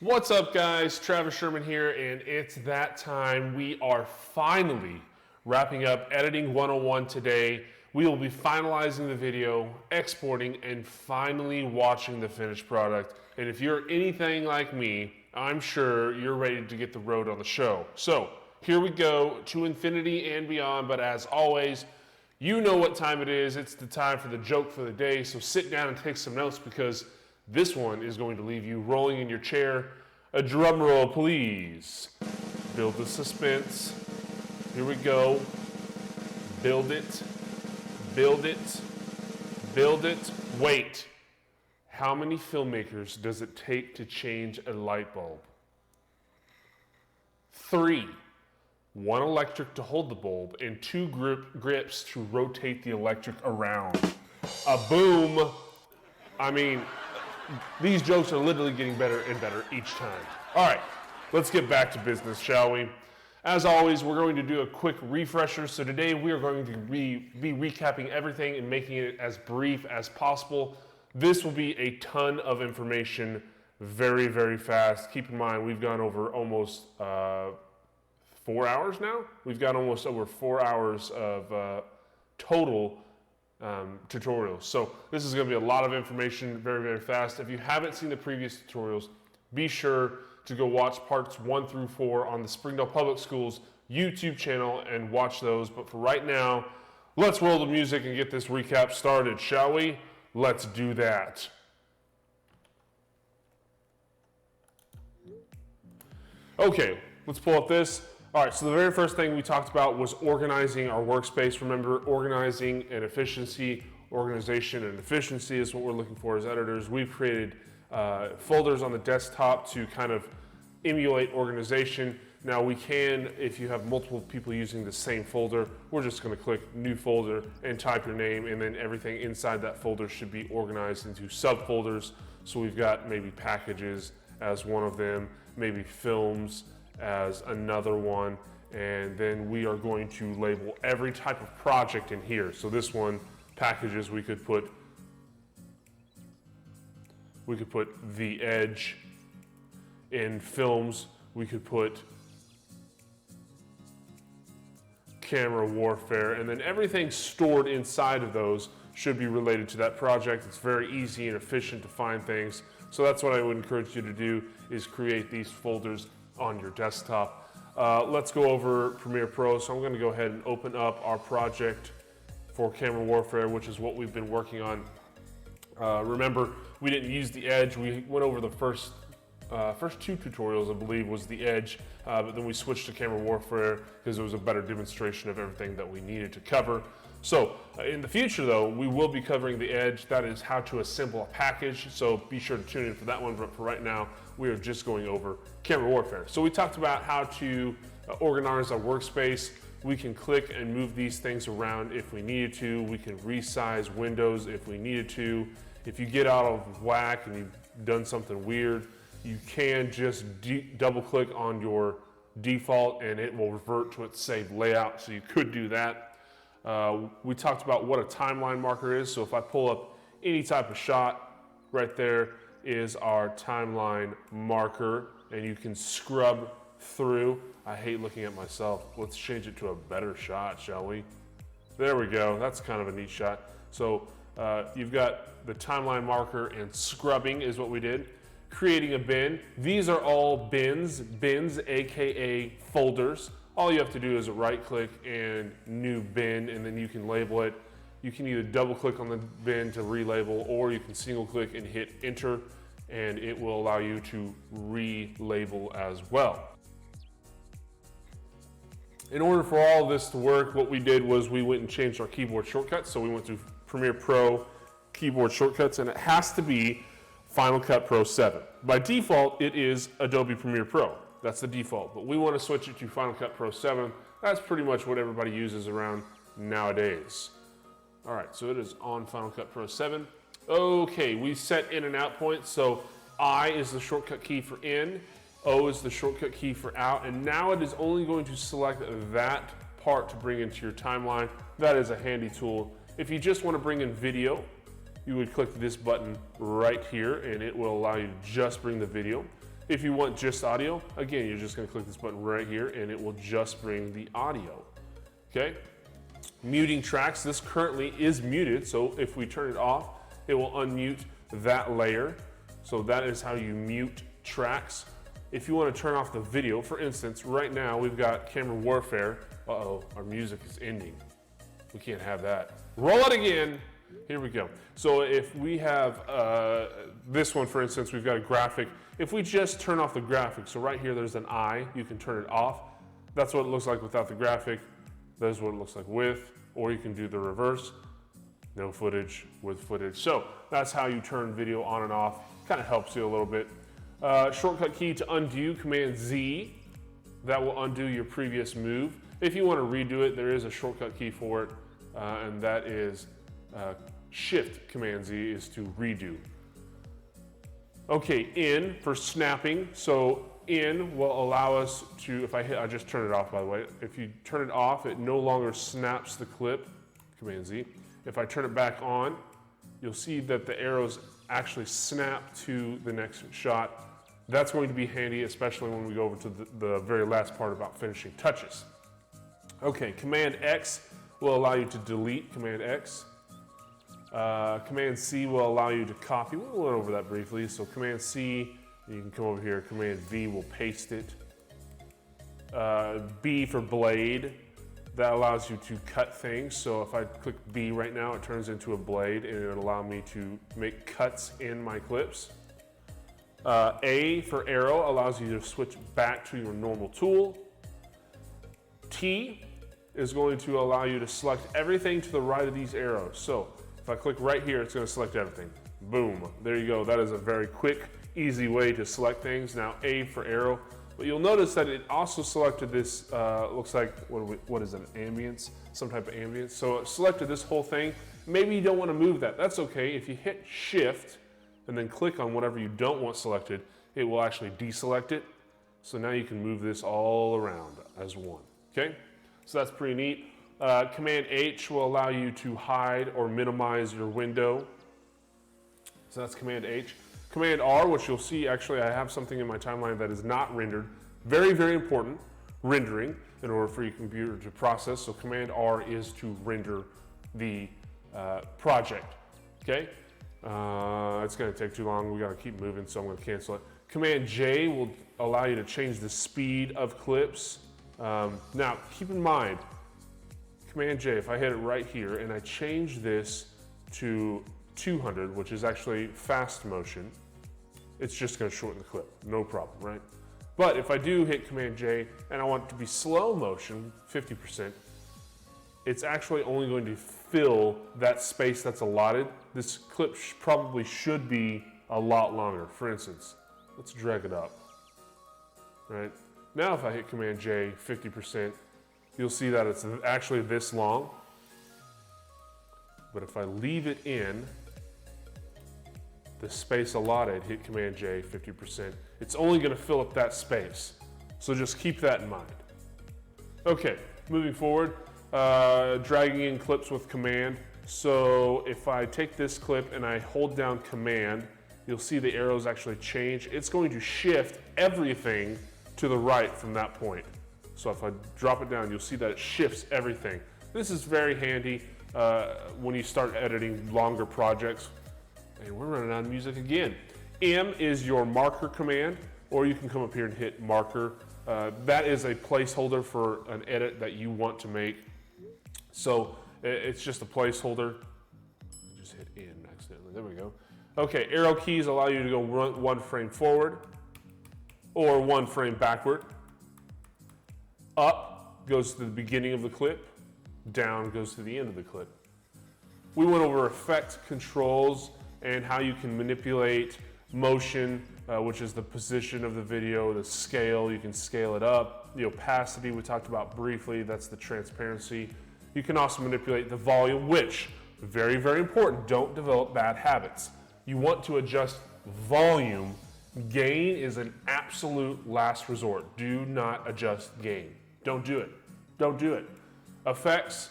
What's up, guys? Travis Sherman here, and it's that time. We are finally wrapping up Editing 101 today. We will be finalizing the video, exporting, and finally watching the finished product. And if you're anything like me, I'm sure you're ready to get the road on the show. So here we go to infinity and beyond, but as always, you know what time it is. It's the time for the joke for the day. So sit down and take some notes, because this one is going to leave you rolling in your chair. A drum roll, please. Build the suspense. Here we go. Build it. Build it. Build it. Wait. How many filmmakers does it take to change a light bulb? 3. 1 electric to hold the bulb and 2 grips to rotate the electric around. A boom. I mean, these jokes are literally getting better and better each time. All right, let's get back to business, shall we? As always, we're going to do a quick refresher. So today we are going to be recapping everything and making it as brief as possible. This will be a ton of information very, very fast. Keep in mind, we've gone over almost 4 hours now. We've got almost over 4 hours of total tutorials. So this is going to be a lot of information very, very fast. If you haven't seen the previous tutorials, be sure to go watch parts 1 through 4 on the Springdale Public Schools YouTube channel and watch those. But for right now, let's roll the music and get this recap started, shall we? Let's do that. Okay, let's pull up this. All right, so the very first thing we talked about was organizing our workspace. Remember, organizing and efficiency, organization and efficiency is what we're looking for as editors. We've created folders on the desktop to kind of emulate organization. Now we can, if you have multiple people using the same folder, we're just gonna click new folder and type your name, and then everything inside that folder should be organized into subfolders. So we've got maybe packages as one of them, maybe films as another one, and then we are going to label every type of project in here. So this one, packages, we could put the edge. In films, we could put camera warfare, and then everything stored inside of those should be related to that project. It's very easy and efficient to find things. So that's what I would encourage you to do, is create these folders on your desktop. Let's go over Premiere Pro. So I'm going to go ahead and open up our project for camera warfare, which is what we've been working on. Remember, we didn't use the edge. We went over the first 2 tutorials, I believe, was the edge, but then we switched to camera warfare because it was a better demonstration of everything that we needed to cover. So in the future, though, we will be covering the edge. That is how to assemble a package. So be sure to tune in for that one. But for right now, we are just going over camera warfare. So we talked about how to organize our workspace. We can click and move these things around if we needed to. We can resize windows if we needed to. If you get out of whack and you've done something weird, you can just double click on your default and it will revert to its saved layout. So you could do that. We talked about what a timeline marker is. So if I pull up any type of shot, right there is our timeline marker, and you can scrub through. I hate looking at myself. Let's change it to a better shot, shall we? There we go. That's kind of a neat shot. So you've got the timeline marker, and scrubbing is what we did. Creating a bin. These are all bins, aka folders. All you have to do is right click and new bin, and then you can label it. You can either double click on the bin to relabel, or you can single click and hit enter, and it will allow you to relabel as well. In order for all of this to work, what we did was we went and changed our keyboard shortcuts. So we went to Premiere Pro keyboard shortcuts, and it has to be Final Cut Pro 7. By default, it is Adobe Premiere Pro. That's the default, but we want to switch it to Final Cut Pro 7. That's pretty much what everybody uses around nowadays. All right, so it is on Final Cut Pro 7. Okay, we set in and out points. So I is the shortcut key for in, O is the shortcut key for out, and now it is only going to select that part to bring into your timeline. That is a handy tool. If you just want to bring in video, you would click this button right here, and it will allow you to just bring the video. If you want just audio, again, you're just going to click this button right here, and it will just bring the audio. Okay? Muting tracks. This currently is muted, so if we turn it off, it will unmute that layer. So that is how you mute tracks. If you want to turn off the video, for instance, right now we've got camera warfare. Uh-oh, our music is ending. We can't have that. Roll it again. Here we go. So if we have this one, for instance, we've got a graphic. If we just turn off the graphic, so right here there's an eye, you can turn it off. That's what it looks like without the graphic. That's what it looks like with, or you can do the reverse. No footage with footage. So that's how you turn video on and off. Kind of helps you a little bit. Shortcut key to undo, Command Z. That will undo your previous move. If you want to redo it, there is a shortcut key for it, and that is Shift Command Z is to redo. Okay, in for snapping. So in will allow us to, if I hit, I just turn it off by the way. If you turn it off, it no longer snaps the clip, Command Z. If I turn it back on, you'll see that the arrows actually snap to the next shot. That's going to be handy, especially when we go over to the very last part about finishing touches. Okay, Command X will allow you to delete, Command X. Command C will allow you to copy. We'll went over that briefly. So Command C, you can come over here. Command V will paste it. B for blade, that allows you to cut things. So if I click B right now, it turns into a blade and it'll allow me to make cuts in my clips. A for arrow allows you to switch back to your normal tool. T is going to allow you to select everything to the right of these arrows. So if I click right here, it's going to select everything. Boom, there you go. That is a very quick, easy way to select things. Now A for arrow, but you'll notice that it also selected this, looks like, what is it, ambience? Some type of ambience. So it selected this whole thing. Maybe you don't want to move that. That's okay. If you hit Shift and then click on whatever you don't want selected, it will actually deselect it. So now you can move this all around as one, okay? So that's pretty neat. Command H will allow you to hide or minimize your window. So that's Command H. Command R, which you'll see, actually I have something in my timeline that is not rendered. Very, very important, rendering, in order for your computer to process. So Command R is to render the project, okay? It's gonna take too long, we gotta keep moving, so I'm gonna cancel it. Command J will allow you to change the speed of clips. Now, keep in mind, Command J, if I hit it right here and I change this to 200, which is actually fast motion, it's just going to shorten the clip, no problem, right? But if I do hit Command J and I want it to be slow motion, 50%, it's actually only going to fill that space that's allotted. This clip probably should be a lot longer. For instance, let's drag it up, right? Now if I hit Command J, 50%, you'll see that it's actually this long. But if I leave it in the space allotted, hit Command J, 50%, it's only gonna fill up that space. So just keep that in mind. Okay, moving forward, dragging in clips with Command. So if I take this clip and I hold down Command, you'll see the arrows actually change. It's going to shift everything to the right from that point. So if I drop it down, you'll see that it shifts everything. This is very handy when you start editing longer projects. And we're running out of music again. M is your marker command, or you can come up here and hit marker. That is a placeholder for an edit that you want to make. So it's just a placeholder. Just hit in accidentally, there we go. Okay, arrow keys allow you to go one frame forward or one frame backward. Up goes to the beginning of the clip, down goes to the end of the clip. We went over effect controls and how you can manipulate motion, which is the position of the video, the scale, you can scale it up. The opacity we talked about briefly, that's the transparency. You can also manipulate the volume, which, very, very important, don't develop bad habits. You want to adjust volume. Gain is an absolute last resort. Do not adjust gain. Don't do it. Don't do it. Effects.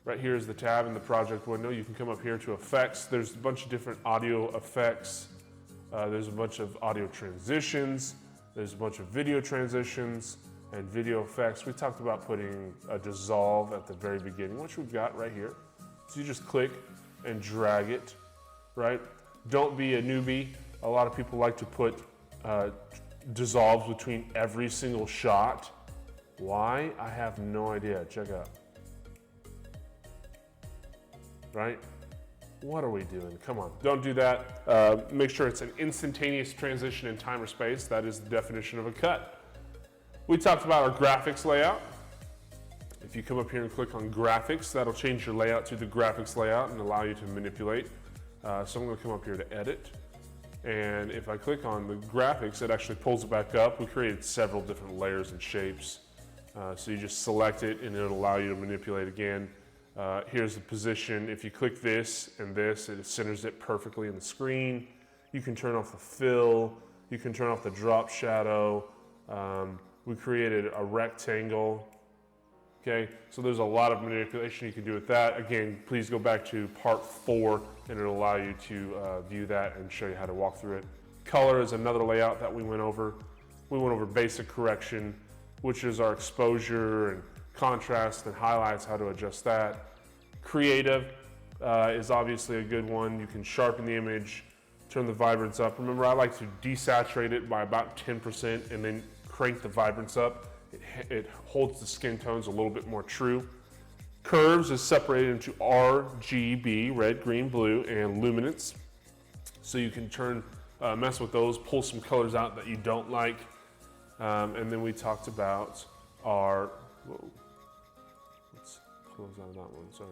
Right here is the tab in the project window. You can come up here to effects. There's a bunch of different audio effects. There's a bunch of audio transitions. There's a bunch of video transitions and video effects. We talked about putting a dissolve at the very beginning, which we've got right here. So you just click and drag it, right? Don't be a newbie. A lot of people like to put dissolves between every single shot. Why? I have no idea. Check out. Right? What are we doing? Come on, don't do that. Make sure it's an instantaneous transition in time or space. That is the definition of a cut. We talked about our graphics layout. If you come up here and click on graphics, that'll change your layout to the graphics layout and allow you to manipulate. So I'm gonna come up here to edit. And if I click on the graphics, it actually pulls it back up. We created several different layers and shapes. So you just select it and it'll allow you to manipulate again. Here's the position. If you click this and this, it centers it perfectly in the screen. You can turn off the fill. You can turn off the drop shadow. We created a rectangle. Okay, so there's a lot of manipulation you can do with that. Again, please go back to part 4 and it'll allow you to view that and show you how to walk through it. Color is another layout that we went over. We went over basic correction, which is our exposure and contrast and highlights, how to adjust that. Creative is obviously a good one. You can sharpen the image, turn the vibrance up. Remember, I like to desaturate it by about 10% and then crank the vibrance up. It holds the skin tones a little bit more true. Curves is separated into RGB, red, green, blue, and luminance. So you can mess with those, pull some colors out that you don't like. And then we talked about let's close out of that one, sorry.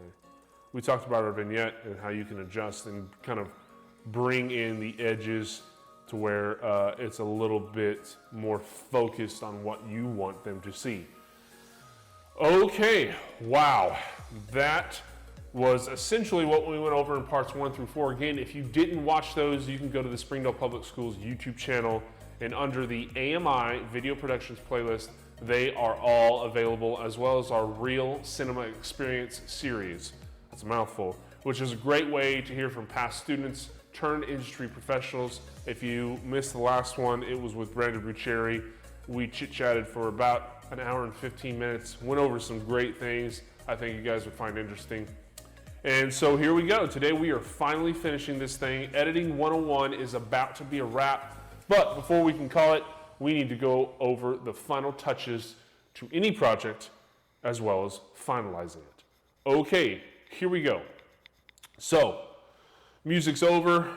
We talked about our vignette and how you can adjust and kind of bring in the edges to where it's a little bit more focused on what you want them to see. Okay, wow. That was essentially what we went over in parts 1 through 4. Again, if you didn't watch those, you can go to the Springdale Public Schools YouTube channel, and under the AMI Video Productions playlist, they are all available, as well as our Real Cinema Experience series. That's a mouthful, which is a great way to hear from past students turned industry professionals. If you missed the last one, it was with Brandon Bucheri. We chit-chatted for about an hour and 15 minutes, went over some great things I think you guys would find interesting. And so here we go. Today we are finally finishing this thing. Editing 101 is about to be a wrap, but before we can call it, we need to go over the final touches to any project as well as finalizing it. Okay, here we go. So, music's over,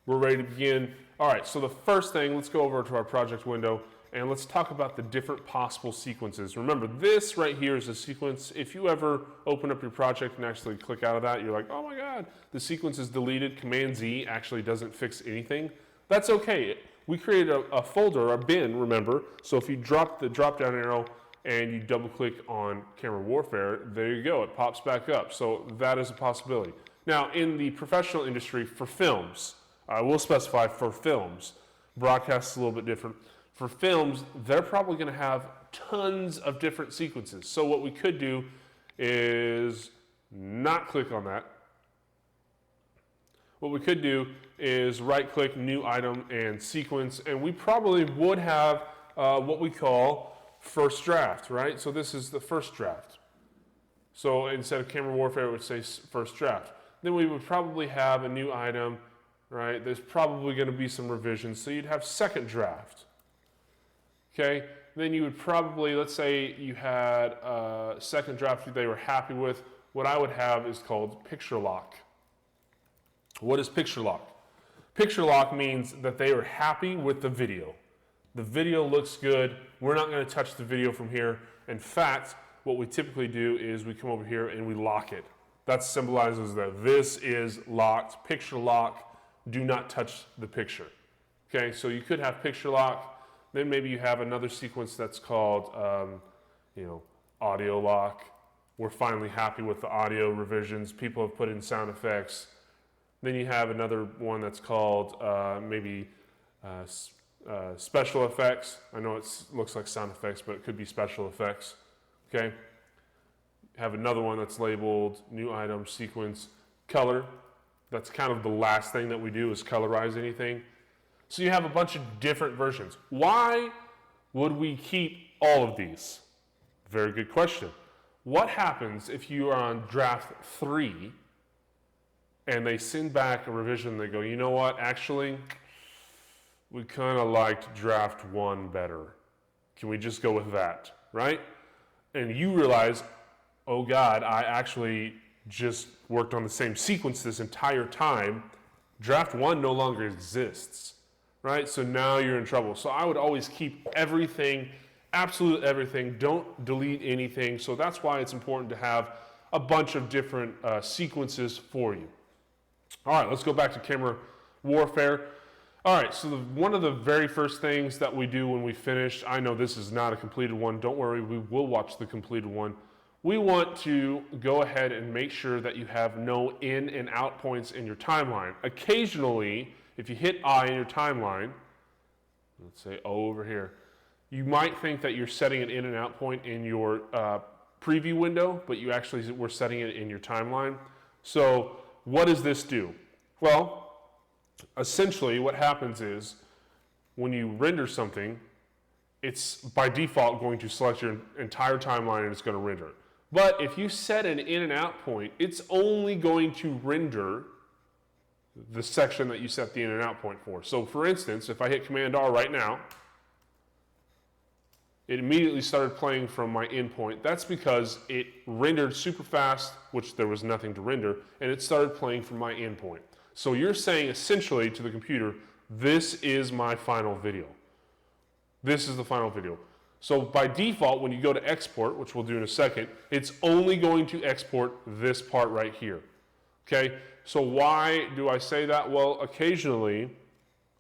we're ready to begin. All right, so the first thing, let's go over to our project window and let's talk about the different possible sequences. Remember, this right here is a sequence. If you ever open up your project and actually click out of that, you're like, oh my God, the sequence is deleted. Command-Z actually doesn't fix anything. That's okay. We created a folder, a bin, remember, so if you drop the drop-down arrow and you double-click on Camera Warfare, there you go, it pops back up. So that is a possibility. Now, in the professional industry, for films, I will specify for films, broadcast is a little bit different. For films, they're probably going to have tons of different sequences. So what we could do is not click on that. What we could do is right-click, new item, and sequence, and we probably would have what we call first draft, right? So this is the first draft. So instead of Camera Warfare, it would say first draft. Then we would probably have a new item, right? There's probably going to be some revisions, so you'd have second draft. Okay, then you would probably, let's say you had a second draft that they were happy with. What I would have is called picture lock. What is picture lock? Picture lock means that they are happy with the video. The video looks good. We're not going to touch the video from here. In fact, what we typically do is we come over here and we lock it. That symbolizes that this is locked, picture lock, do not touch the picture. Okay, so you could have picture lock. Then maybe you have another sequence that's called, audio lock. We're finally happy with the audio revisions. People have put in sound effects. Then you have another one that's called special effects. I know it looks like sound effects, but it could be special effects. Okay. Have another one that's labeled new item, sequence, color. That's kind of the last thing that we do is colorize anything. So you have a bunch of different versions. Why would we keep all of these? Very good question. What happens if you are on draft 3 and they send back a revision and they go, you know what, actually, we kind of liked draft 1 better. Can we just go with that, right? And you realize, oh God, I actually just worked on the same sequence this entire time. Draft 1 no longer exists. Right? So now you're in trouble. So I would always keep everything, absolute everything. Don't delete anything. So that's why it's important to have a bunch of different sequences for you. All right, let's go back to Camera Warfare. All right, so one of the very first things that we do when we finish, I know this is not a completed one. Don't worry, we will watch the completed one. We want to go ahead and make sure that you have no in and out points in your timeline. Occasionally, if you hit I in your timeline, let's say O over here, you might think that you're setting an in and out point in your preview window, but you actually were setting it in your timeline. So what does this do? Well, essentially what happens is when you render something, it's by default going to select your entire timeline and it's going to render. But if you set an in and out point, it's only going to render the section that you set the in and out point for. So for instance, if I hit Command R right now, it immediately started playing from my in point. That's because it rendered super fast, which there was nothing to render, and it started playing from my in point. So you're saying essentially to the computer, this is my final video. This is the final video. So by default, when you go to export, which we'll do in a second, it's only going to export this part right here. Okay? So why do I say that? Well, occasionally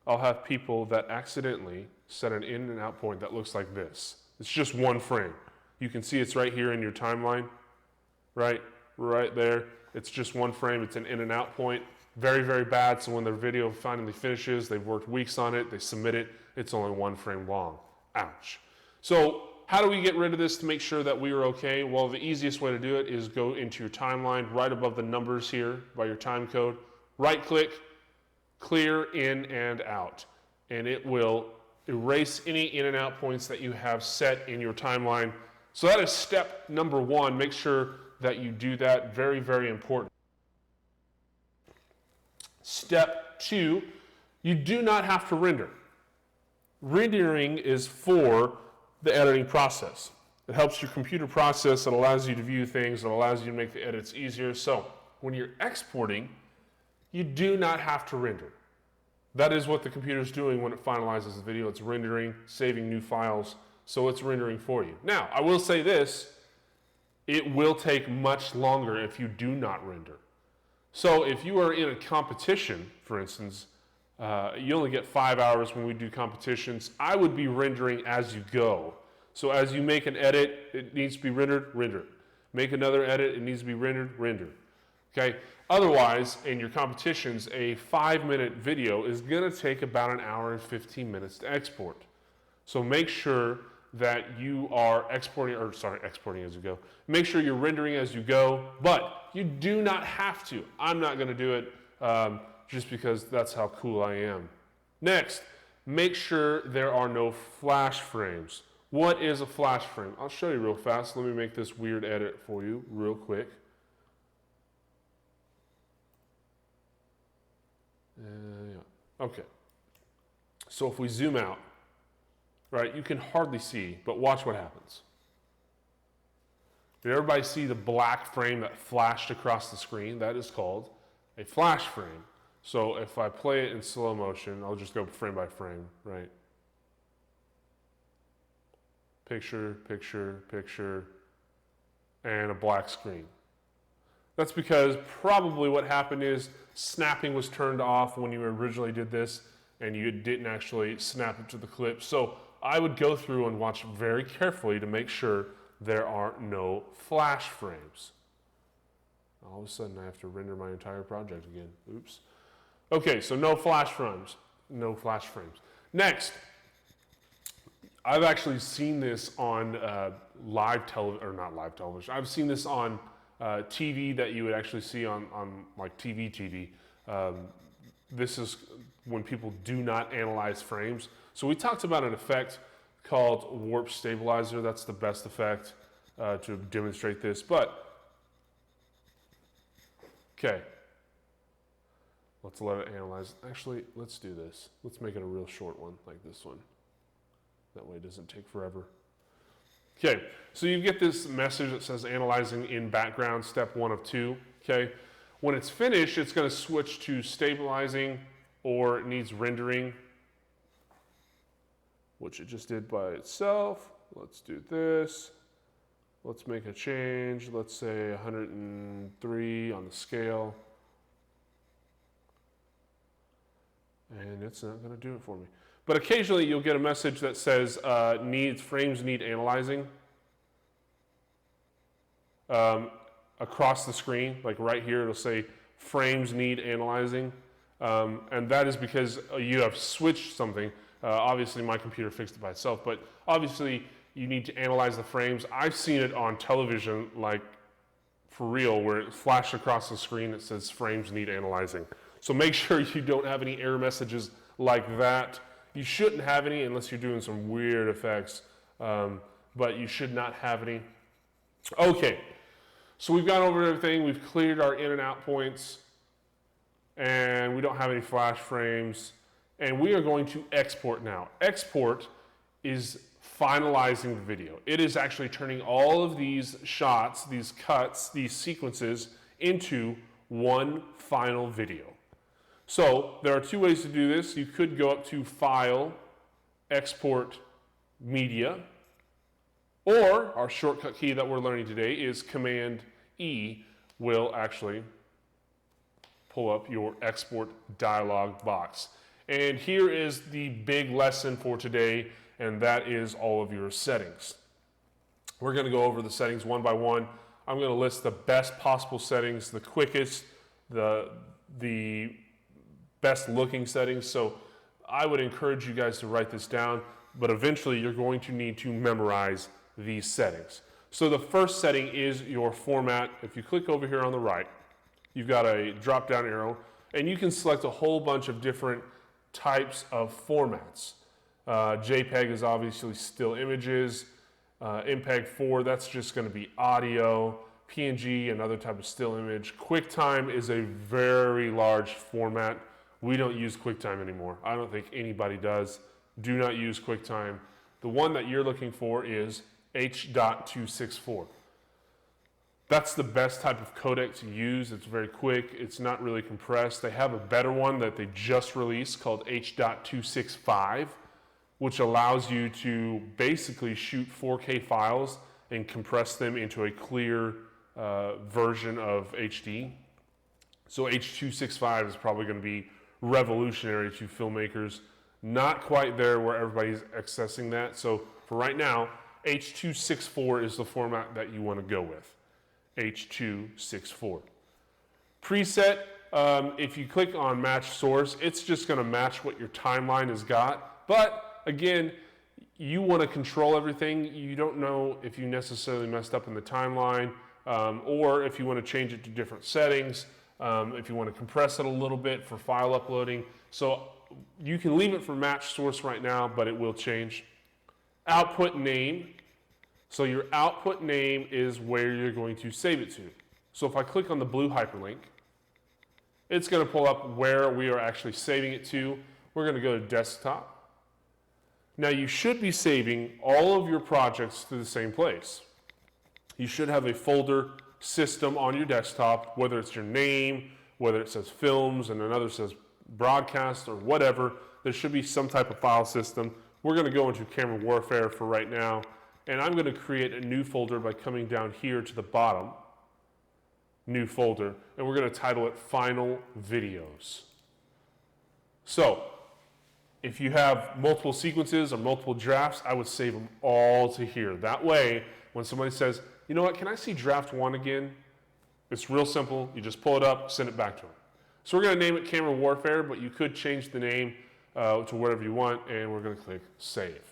I'll have people that accidentally set an in and out point that looks like this. It's just one frame. You can see it's right here in your timeline, right there. It's just one frame. It's an in and out point. Very, very bad. So when their video finally finishes, they've worked weeks on it, they submit it, it's only one frame long. Ouch. So how do we get rid of this to make sure that we are okay? Well, the easiest way to do it is go into your timeline right above the numbers here by your time code. Right click, clear in and out. And it will erase any in and out points that you have set in your timeline. So that is step number one. Make sure that you do that. Very, very important. Step two, you do not have to render. Rendering is for the editing process. It helps your computer process, it allows you to view things, it allows you to make the edits easier. So when you're exporting, you do not have to render. That is what the computer is doing when it finalizes the video. It's rendering, saving new files, so it's rendering for you. Now, I will say this, it will take much longer if you do not render. So if you are in a competition, for instance, you only get 5 hours when we do competitions. I would be rendering as you go. So as you make an edit, it needs to be rendered, render. Make another edit, it needs to be rendered, render. Okay? Otherwise, in your competitions, a 5-minute video is going to take about an hour and 15 minutes to export. So make sure that you are exporting as you go. Make sure you're rendering as you go, but you do not have to. I'm not going to do it just because that's how cool I am. Next, make sure there are no flash frames. What is a flash frame? I'll show you real fast. Let me make this weird edit for you real quick. Yeah. Okay. So if we zoom out, right, you can hardly see, but watch what happens. Did everybody see the black frame that flashed across the screen? That is called a flash frame. So if I play it in slow motion, I'll just go frame by frame, right? Picture, picture, picture, and a black screen. That's because probably what happened is snapping was turned off when you originally did this and you didn't actually snap it to the clip. So I would go through and watch very carefully to make sure there are no flash frames. All of a sudden I have to render my entire project again. Oops. Okay, so no flash frames. No flash frames. Next, I've actually seen this on live television, or not live television. I've seen this on TV that you would actually see on like TV. This is when people do not analyze frames. So we talked about an effect called warp stabilizer. That's the best effect to demonstrate this. But, okay, let's let it analyze. Actually, let's do this. Let's make it a real short one, like this one. That way it doesn't take forever. Okay, so you get this message that says analyzing in background, step 1 of 2. Okay, when it's finished, it's going to switch to stabilizing, or it needs rendering, which it just did by itself. Let's do this. Let's make a change. Let's say 103 on the scale. And it's not going to do it for me. But occasionally you'll get a message that says frames need analyzing across the screen. Like right here, it'll say frames need analyzing. And that is because you have switched something. Obviously, my computer fixed it by itself, but obviously you need to analyze the frames. I've seen it on television, like for real, where it flashed across the screen that says frames need analyzing. So make sure you don't have any error messages like that. You shouldn't have any unless you're doing some weird effects, but you should not have any. Okay, so we've gone over everything. We've cleared our in and out points, and we don't have any flash frames. And we are going to export now. Export is finalizing the video. It is actually turning all of these shots, these cuts, these sequences into one final video. So there are two ways to do this. You could go up to File, Export Media, or our shortcut key that we're learning today is Command E will actually pull up your export dialog box. And here is the big lesson for today, and that is all of your settings. We're going to go over the settings one by one. I'm going to list the best possible settings, the quickest, the best looking settings. So I would encourage you guys to write this down, but eventually you're going to need to memorize these settings. So the first setting is your format. If you click over here on the right, you've got a drop down arrow, and you can select a whole bunch of different types of formats. JPEG is obviously still images. MPEG 4, that's just going to be audio. PNG, another type of still image. QuickTime is a very large format. We don't use QuickTime anymore. I don't think anybody does. Do not use QuickTime. The one that you're looking for is H.264. That's the best type of codec to use. It's very quick. It's not really compressed. They have a better one that they just released called H.265, which allows you to basically shoot 4K files and compress them into a clear version of HD. So H.265 is probably going to be revolutionary to filmmakers. Not quite there where everybody's accessing that. So for right now, H.264 is the format that you want to go with. H.264. Preset, if you click on match source, it's just going to match what your timeline has got. But again, you want to control everything. You don't know if you necessarily messed up in the timeline, or if you want to change it to different settings, if you want to compress it a little bit for file uploading. So you can leave it for match source right now, but it will change. Output name. So your output name is where you're going to save it to. So if I click on the blue hyperlink, it's going to pull up where we are actually saving it to. We're going to go to desktop. Now you should be saving all of your projects to the same place. You should have a folder system on your desktop, whether it's your name, whether it says films and another says broadcast or whatever. There should be some type of file system. We're going to go into Camera Warfare for right now. And I'm going to create a new folder by coming down here to the bottom, new folder, and we're going to title it Final Videos. So, if you have multiple sequences or multiple drafts, I would save them all to here. That way, when somebody says, you know what, can I see draft 1 again? It's real simple. You just pull it up, send it back to them. So we're going to name it Camera Warfare, but you could change the name to whatever you want, and we're going to click Save.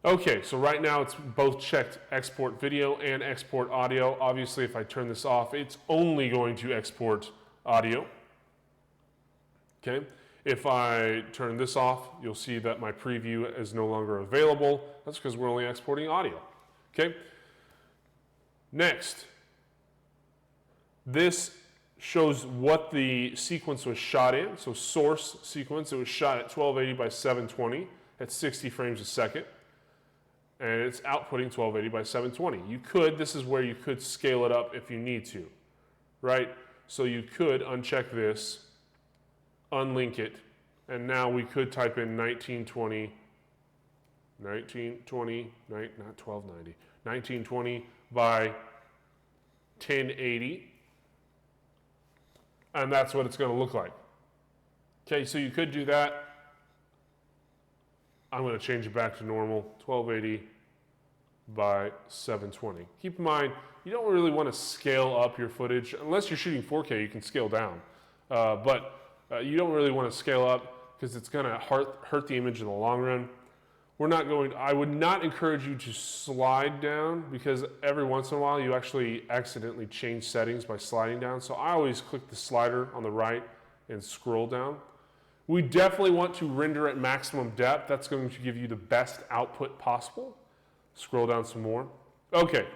Okay, so right now it's both checked export video and export audio. Obviously, if I turn this off, it's only going to export audio. Okay, if I turn this off, you'll see that my preview is no longer available. That's because we're only exporting audio. Okay, next, this shows what the sequence was shot in. So source sequence, it was shot at 1280 by 720 at 60 frames a second. And it's outputting 1280 by 720. You could, this is where you could scale it up if you need to, right? So you could uncheck this, unlink it, and now we could type in 1920 by 1080, and that's what it's going to look like. Okay, so you could do that. I'm going to change it back to normal, 1280 by 720. Keep in mind, you don't really want to scale up your footage. Unless you're shooting 4K, you can scale down. But you don't really want to scale up because it's going to hurt the image in the long run. I would not encourage you to slide down because every once in a while you actually accidentally change settings by sliding down. So I always click the slider on the right and scroll down. We definitely want to render at maximum depth. That's going to give you the best output possible. Scroll down some more. Okay,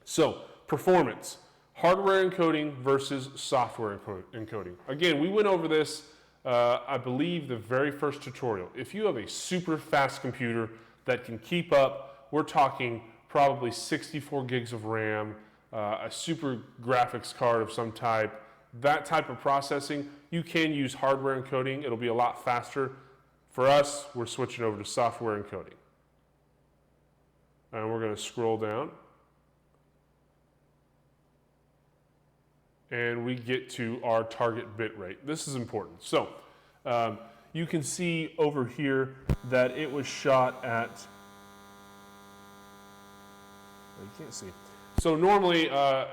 so performance, hardware encoding versus software encoding. Again, we went over this I believe the very first tutorial. If you have a super fast computer that can keep up, we're talking probably 64 gigs of RAM, a super graphics card of some type, that type of processing, you can use hardware encoding. It'll be a lot faster. For us, we're switching over to software encoding. And we're going to scroll down. And we get to our target bit rate. This is important. So you can see over here that it was shot at, you can't see. So normally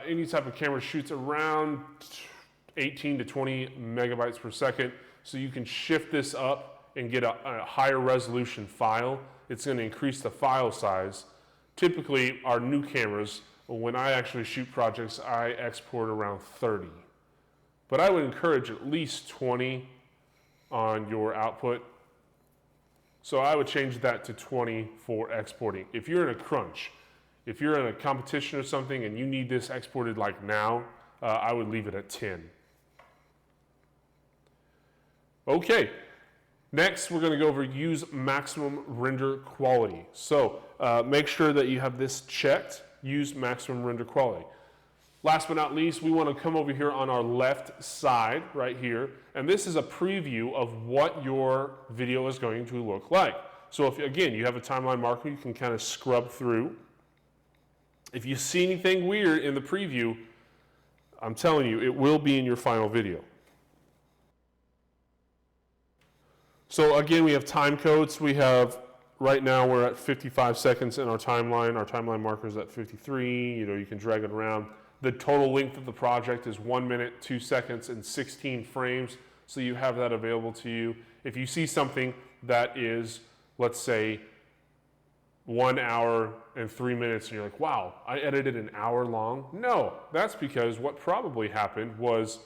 any type of camera shoots around 18 to 20 megabytes per second. So you can shift this up and get a higher resolution file. It's going to increase the file size. Typically our new cameras, when I actually shoot projects, I export around 30. But I would encourage at least 20 on your output. So I would change that to 20 for exporting. If you're in a crunch, if you're in a competition or something and you need this exported like now, I would leave it at 10. Okay, next we're going to go over use maximum render quality. So make sure that you have this checked. Use maximum render quality. Last but not least, we want to come over here on our left side right here, and this is a preview of what your video is going to look like. So if, again, you have a timeline marker, you can kind of scrub through. If you see anything weird in the preview, I'm telling you, it will be in your final video. So again, we have time codes. We have right now we're at 55 seconds in our timeline. Our timeline marker is at 53. You can drag it around. The total length of the project is 1 minute, 2 seconds, and 16 frames. So you have that available to you. If you see something that is, let's say, 1 hour and 3 minutes, and you're like, wow, I edited an hour long. No, that's because what probably happened was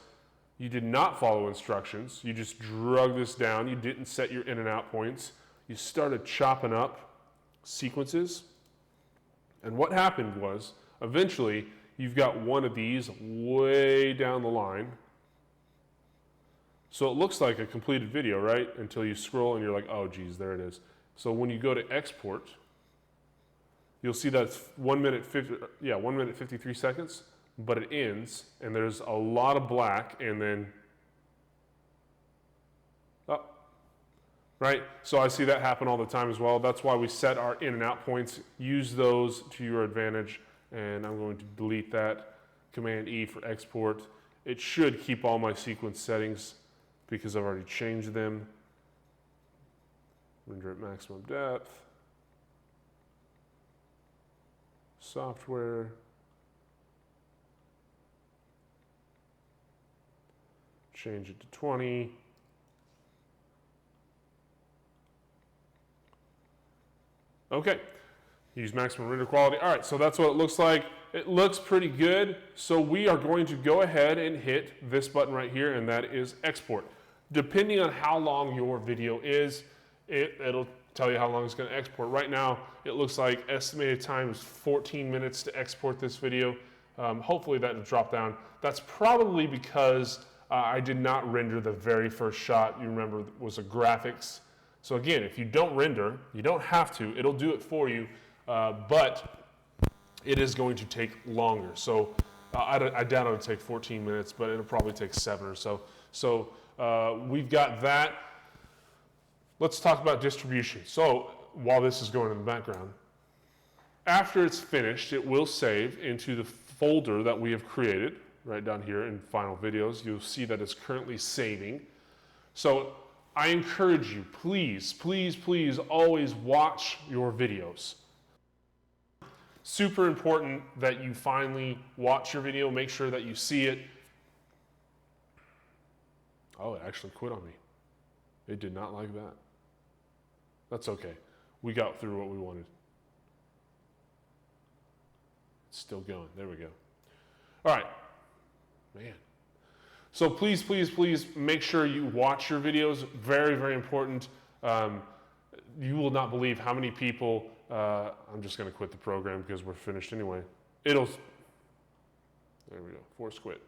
you did not follow instructions. You just drug this down. You didn't set your in and out points. You started chopping up sequences, and what happened was eventually you've got one of these way down the line, so it looks like a completed video, right? Until you scroll and you're like, oh geez, there it is. So when you go to export, you'll see that it's 1 minute 53 seconds, but it ends and there's a lot of black and then right? So I see that happen all the time as well. That's why we set our in and out points. Use those to your advantage. And I'm going to delete that. Command E for export. It should keep all my sequence settings because I've already changed them. Render at maximum depth. Software. Change it to 20. Okay, use maximum render quality. All right, so that's what it looks like. It looks pretty good. So we are going to go ahead and hit this button right here, and that is export. Depending on how long your video is, it'll tell you how long it's going to export. Right now, it looks like estimated time is 14 minutes to export this video. Hopefully that will drop down. That's probably because I did not render the very first shot. You remember it was a graphics. So again, if you don't render, you don't have to. It'll do it for you, but it is going to take longer. So I doubt it'll take 14 minutes, but it'll probably take 7 or so. So we've got that. Let's talk about distribution. So while this is going in the background, after it's finished, it will save into the folder that we have created right down here in Final Videos. You'll see that it's currently saving. So I encourage you, please, please, please always watch your videos. Super important that you finally watch your video, make sure that you see it. Oh, it actually quit on me. It did not like that. That's okay. we got through what we wanted. It's still going. There we go. All right. Man. So please, please, please make sure you watch your videos. Very, very important. You will not believe how many people, I'm just going to quit the program because we're finished anyway. There we go, force quit.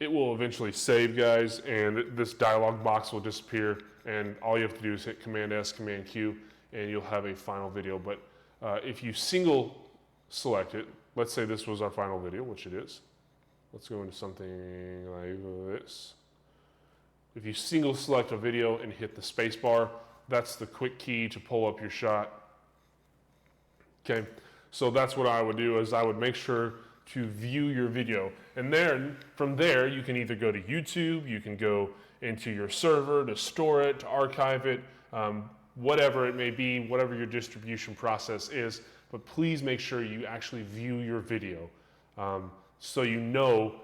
It will eventually save, guys, and this dialog box will disappear, and all you have to do is hit Command S, Command Q, and you'll have a final video. But if you single select it, let's say this was our final video, which it is. Let's go into something like this. If you single select a video and hit the space bar, that's the quick key to pull up your shot. Okay, so that's what I would do, is I would make sure to view your video. And then from there, you can either go to YouTube, you can go into your server to store it, to archive it, whatever it may be, whatever your distribution process is. But please make sure you actually view your video so you know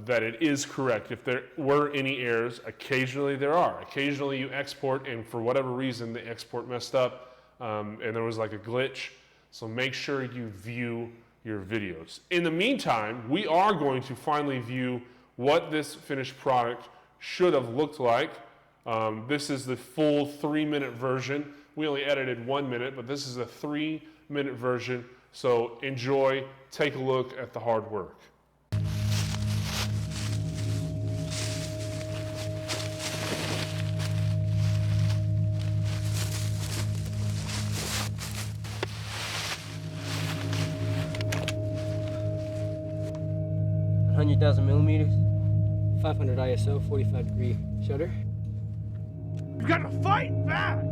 that it is correct. If there were any errors, occasionally there are. Occasionally you export and for whatever reason the export messed up and there was like a glitch. So make sure you view your videos. In the meantime, we are going to finally view what this finished product should have looked like. This is the full 3-minute version. We only edited 1 minute, but this is a 3-minute version. So enjoy, take a look at the hard work. millimeters, 500 ISO, 45-degree shutter. You gotta fight back!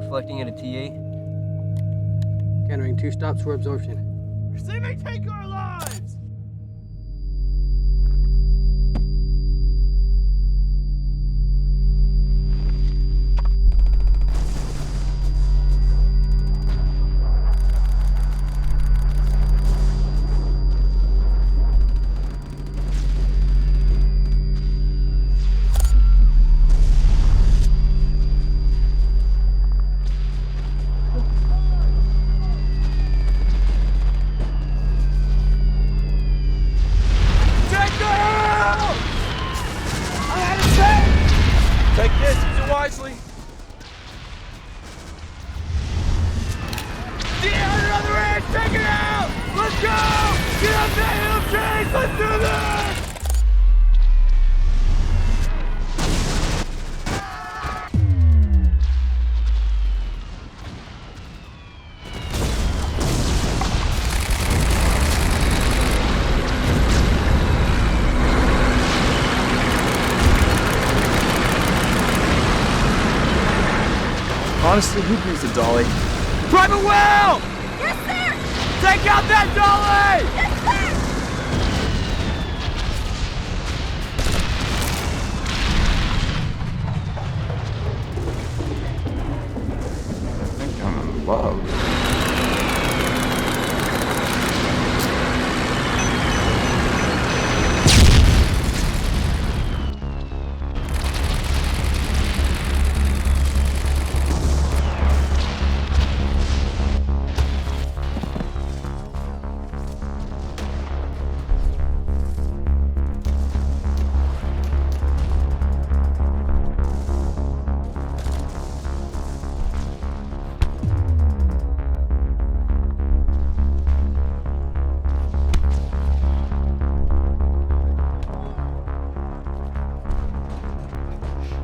Reflecting at a T8. Countering 2 stops for absorption. They may take our lives! Take this, use it wisely. Yeah, another edge, take it out! Let's go! Get up that hill, Chase! Let's do this! Honestly, who brings the dolly? Private Will! Yes, sir! Take out that dolly! Yes, sir! I think I'm in love.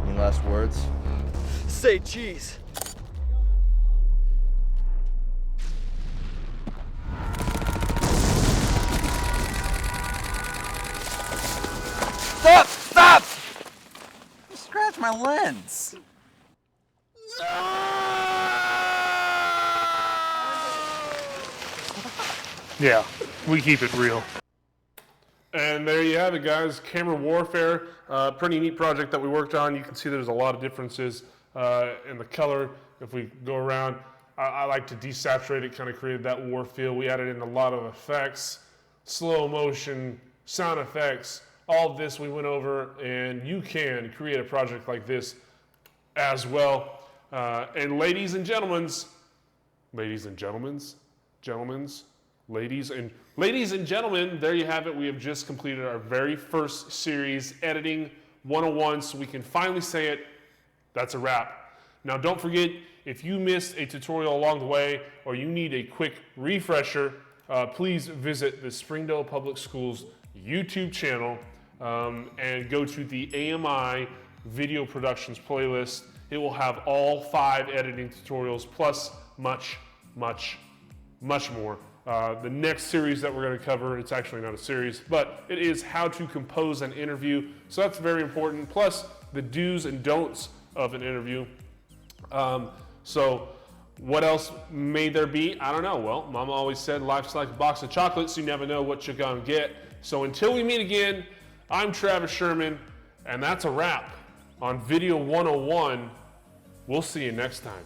Any last words? Say cheese. Stop! Stop! You scratched my lens. Yeah, we keep it real. And there you have it, guys. Camera warfare, pretty neat project that we worked on. You can see there's a lot of differences in the color. If we go around, I like to desaturate it, kind of created that war feel. We added in a lot of effects, slow motion, sound effects. All of this we went over, and you can create a project like this as well. And ladies and gentlemen, ladies and gentlemen, there you have it. We have just completed our very first series, Editing 101, so we can finally say it, that's a wrap. Now don't forget, if you missed a tutorial along the way or you need a quick refresher, please visit the Springdale Public Schools YouTube channel and go to the AMI video productions playlist. It will have all 5 editing tutorials plus much more. The next series that we're going to cover, it's actually not a series, but it is how to compose an interview. So that's very important, plus the do's and don'ts of an interview. So what else may there be? I don't know. Well, Mama always said life's like a box of chocolates. You never know what you're going to get. So until we meet again, I'm Travis Sherman, and that's a wrap on Video 101. We'll see you next time.